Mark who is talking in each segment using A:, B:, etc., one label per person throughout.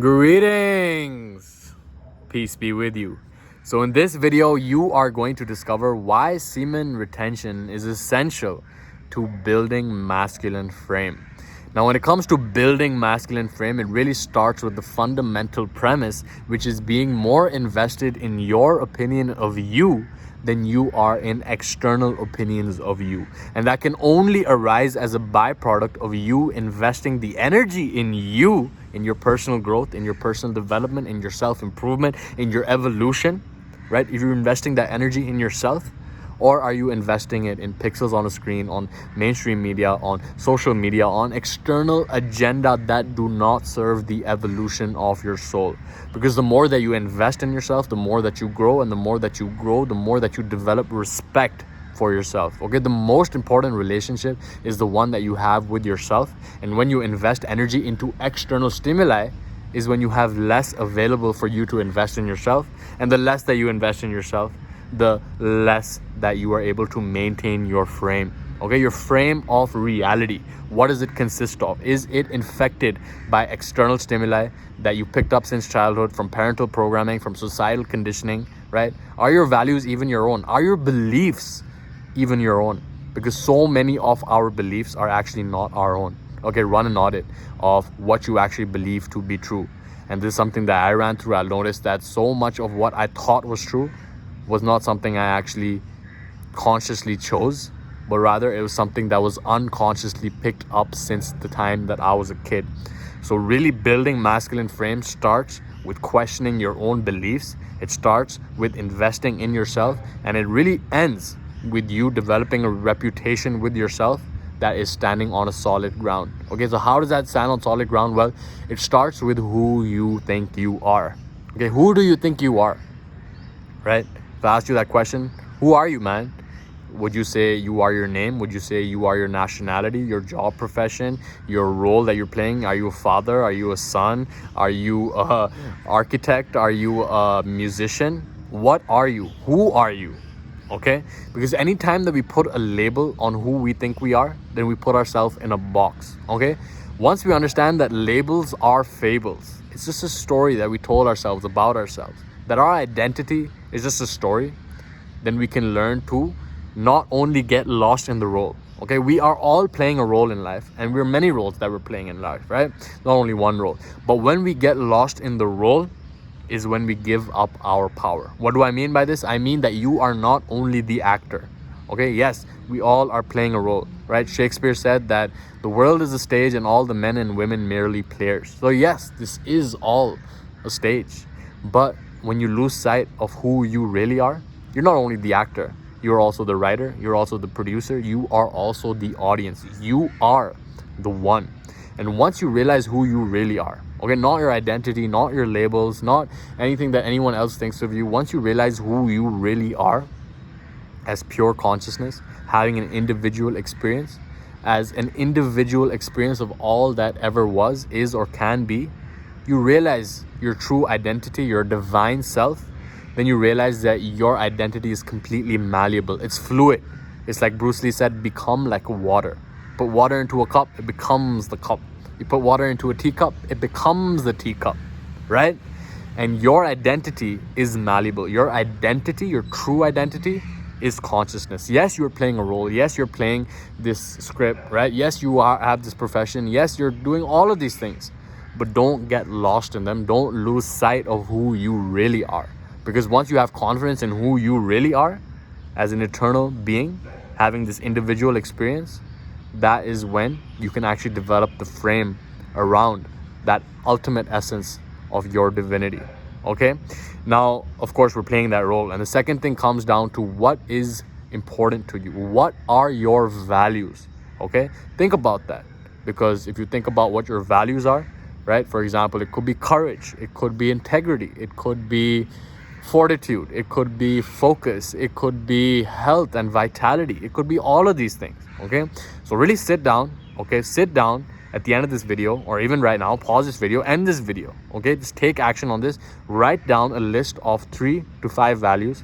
A: Greetings! Peace be with you. So in this video, you are going to discover why semen retention is essential to building masculine frame. Now, when it comes to building masculine frame, it really starts with the fundamental premise, which is being more invested in your opinion of you than you are in external opinions of you. And that can only arise as a byproduct of you investing the energy in you, in your personal growth, in your personal development, in your self-improvement, in your evolution, right? If you're investing that energy in yourself, or are you investing it in pixels on a screen, on mainstream media, on social media, on external agenda that do not serve the evolution of your soul? Because the more that you invest in yourself, the more that you grow, and the more that you grow, the more that you develop respect for yourself. Okay, the most important relationship is the one that you have with yourself. And when you invest energy into external stimuli is when you have less available for you to invest in yourself. And the less that you invest in yourself, the less that you are able to maintain your frame. Okay, your frame of reality. What does it consist of? Is it infected by external stimuli that you picked up since childhood, from parental programming, from societal conditioning, right? Are your values even your own? Are your beliefs even your own? Because so many of our beliefs are actually not our own. Okay, run an audit of what you actually believe to be true. And this is something that I ran through. I noticed that so much of what I thought was true was not something I actually consciously chose, but rather it was something that was unconsciously picked up since the time that I was a kid. So really building masculine frame starts with questioning your own beliefs. It starts with investing in yourself, and it really ends with you developing a reputation with yourself that is standing on a solid ground. Okay, so how does that stand on solid ground? Well, it starts with who you think you are. Okay, who do you think you are? Right? If I asked you that question, who are you, man? Would you say you are your name? Would you say you are your nationality, your job profession, your role that you're playing? Are you a father? Are you a son? Are you a architect? Are you a musician? What are you? Who are you? Okay? Because anytime that we put a label on who we think we are, then we put ourselves in a box. Okay? Once we understand that labels are fables, it's just a story that we told ourselves about ourselves, that our identity is just a story, then we can learn to not only get lost in the role. Okay, we are all playing a role in life, and we're many roles that we're playing in life, right? Not only one role. But when we get lost in the role is when we give up our power. What do I mean by this? I mean that you are not only the actor. Okay, yes, we all are playing a role, right? Shakespeare said that the world is a stage and all the men and women merely players. So yes, this is all a stage. But when you lose sight of who you really are, you're not only the actor, you're also the writer, you're also the producer, you are also the audience. You are the one. And once you realize who you really are, okay, not your identity, not your labels, not anything that anyone else thinks of you, once you realize who you really are as pure consciousness, having an individual experience, as an individual experience of all that ever was, is, or can be, you realize your true identity, your divine self, then you realize that your identity is completely malleable. It's fluid. It's like Bruce Lee said, become like water. Put water into a cup, it becomes the cup. You put water into a teacup, it becomes the teacup, right? And your identity is malleable. Your identity, your true identity, is consciousness. Yes, you're playing a role. Yes, you're playing this script, right? Yes, you have this profession. Yes, you're doing all of these things. But don't get lost in them. Don't lose sight of who you really are. Because once you have confidence in who you really are, as an eternal being, having this individual experience, that is when you can actually develop the frame around that ultimate essence of your divinity. Okay? Now, of course, we're playing that role. And the second thing comes down to what is important to you. What are your values? Okay? Think about that. Because if you think about what your values are, right? For example, it could be courage, it could be integrity, it could be fortitude, it could be focus, it could be health and vitality, it could be all of these things. Okay, so really sit down. Okay, sit down at the end of this video, or even right now, pause this video, end this video. Okay, just take action on this. Write down a list of 3 to 5 values.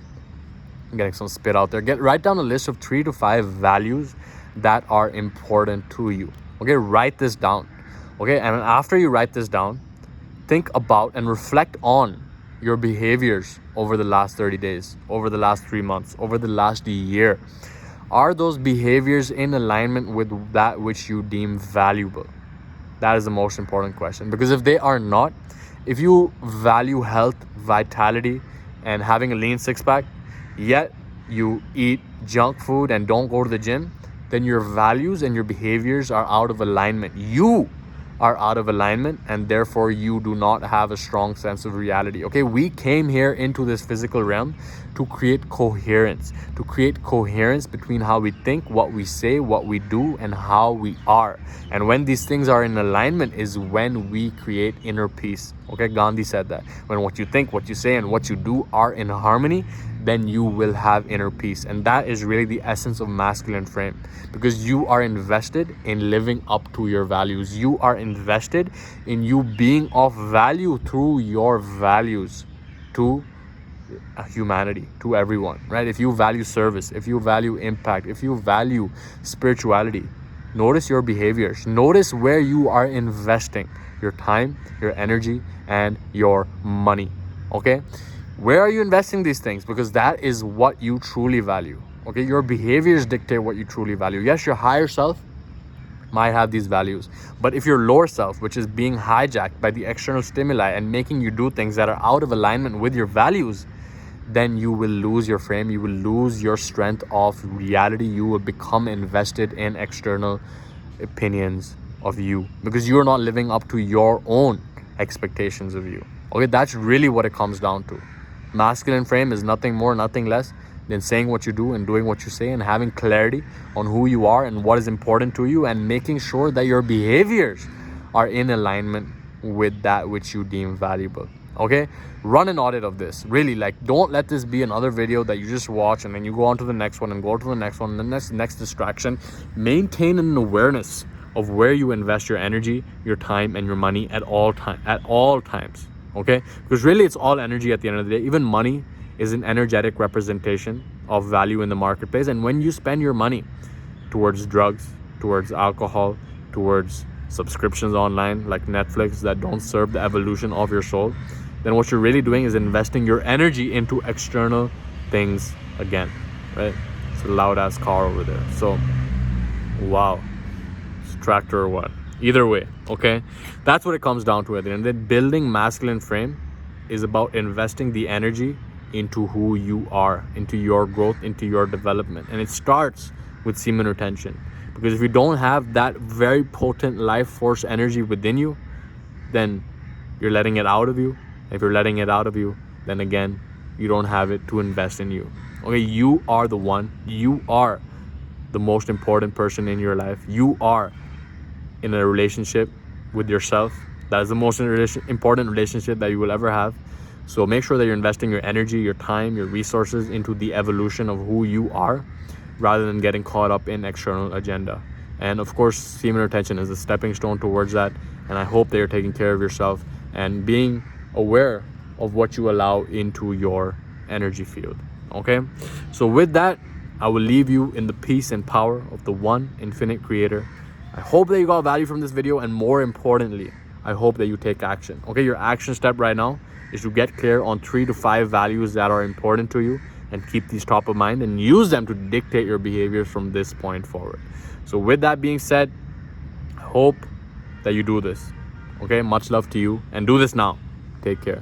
A: I'm getting some spit out there. Write down a list of 3 to 5 values that are important to you. Okay, write this down. Okay, and after you write this down, think about and reflect on your behaviors over the last 30 days, over the last 3 months, over the last year, are those behaviors in alignment with that which you deem valuable? That is the most important question. Because if they are not, if you value health, vitality, and having a lean six-pack, yet you eat junk food and don't go to the gym, then your values and your behaviors are out of alignment. You are out of alignment, and therefore you do not have a strong sense of reality. Okay, we came here into this physical realm to create coherence between how we think, what we say, what we do, and how we are. And when these things are in alignment is when we create inner peace. Okay, Gandhi said that when what you think, what you say, and what you do are in harmony, then you will have inner peace. And that is really the essence of masculine frame, because you are invested in living up to your values. You are invested in you being of value through your values to humanity, to everyone, right? If you value service, if you value impact, if you value spirituality, notice your behaviors. Notice where you are investing your time, your energy, and your money. Okay, where are you investing these things? Because that is what you truly value. Okay, your behaviors dictate what you truly value. Yes, your higher self might have these values, but if your lower self, which is being hijacked by the external stimuli and making you do things that are out of alignment with your values, then you will lose your frame. You will lose your strength of reality. You will become invested in external opinions of you, because you are not living up to your own expectations of you. Okay, that's really what it comes down to. Masculine frame is nothing more, nothing less than saying what you do and doing what you say, and having clarity on who you are and what is important to you, and making sure that your behaviors are in alignment with that which you deem valuable. Okay, run an audit of this. Really, like, don't let this be another video that you just watch and then you go on to the next one and go to the next one and the next distraction. Maintain an awareness of where you invest your energy, your time, and your money at all times. Okay, because really it's all energy at the end of the day. Even money is an energetic representation of value in the marketplace. And when you spend your money towards drugs, towards alcohol, towards subscriptions online like Netflix that don't serve the evolution of your soul, then what you're really doing is investing your energy into external things again, right? It's a loud ass car over there. So, wow, it's a tractor or what? Either way, okay? That's what it comes down to at the end. Then building masculine frame is about investing the energy into who you are, into your growth, into your development. And it starts with semen retention. Because if you don't have that very potent life force energy within you, then you're letting it out of you. If you're letting it out of you, then again, you don't have it to invest in you. Okay, you are the one. You are the most important person in your life. You are in a relationship with yourself. That is the most important relationship that you will ever have. So make sure that you're investing your energy, your time, your resources into the evolution of who you are, rather than getting caught up in external agenda. And of course, semen retention is a stepping stone towards that. And I hope that you're taking care of yourself and being aware of what you allow into your energy field. Okay, so with that, I will leave you in the peace and power of the one infinite creator. I hope that you got value from this video, and more importantly, I hope that you take action. Okay, your action step right now is to get clear on 3 to 5 values that are important to you, and keep these top of mind and use them to dictate your behavior from this point forward. So with that being said, I hope that you do this. Okay, much love to you, and do this now. Take care.